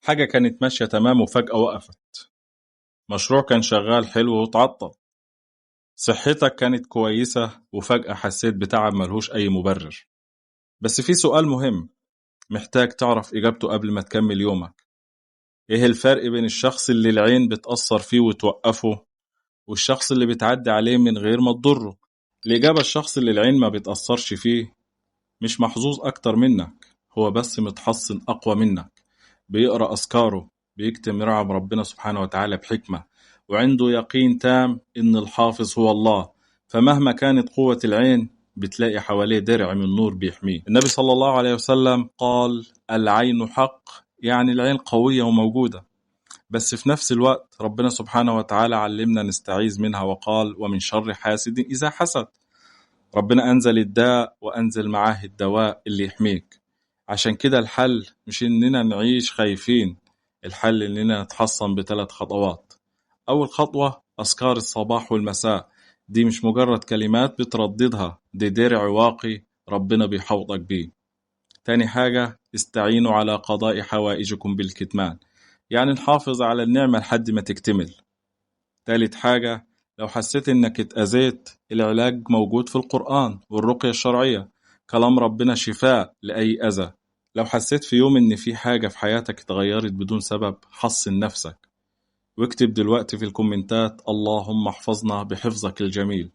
حاجة كانت ماشية تمام وفجأة وقفت. مشروع كان شغال حلو وتعطل. صحتك كانت كويسة وفجأة حسيت بتعب ملهوش أي مبرر. بس في سؤال مهم محتاج تعرف إجابته قبل ما تكمل يومك. إيه الفرق بين الشخص اللي العين بتأثر فيه وتوقفه والشخص اللي بتعدي عليه من غير ما تضره؟ الإجابة: الشخص اللي العين ما بتأثرش فيه مش محظوظ أكتر منك، هو بس متحصن أقوى منك. بيقرأ أذكاره، بيكتم رعب ربنا سبحانه وتعالى بحكمة، وعنده يقين تام إن الحافظ هو الله. فمهما كانت قوة العين بتلاقي حواليه درع من نور بيحميه. النبي صلى الله عليه وسلم قال: العين حق، يعني العين قوية وموجودة، بس في نفس الوقت ربنا سبحانه وتعالى علمنا نستعيذ منها وقال: ومن شر حاسد إذا حسد. ربنا أنزل الداء وأنزل معاه الدواء اللي يحميك. عشان كده الحل مش إننا نعيش خايفين، الحل إننا نتحصن ب3 خطوات. أول خطوة: أذكار الصباح والمساء. دي مش مجرد كلمات بترددها، دي درع واقي ربنا بيحوطك بيه. تاني حاجة: استعينوا على قضاء حوائجكم بالكتمان، يعني نحافظ على النعمة لحد ما تكتمل. تالت حاجة: لو حسيت إنك اتأذيت، العلاج موجود في القرآن والرقية الشرعية، كلام ربنا شفاء لأي أذى. لو حسيت في يوم إن في حاجة في حياتك اتغيرت بدون سبب، حصن نفسك واكتب دلوقتي في الكومنتات: اللهم احفظنا بحفظك الجميل.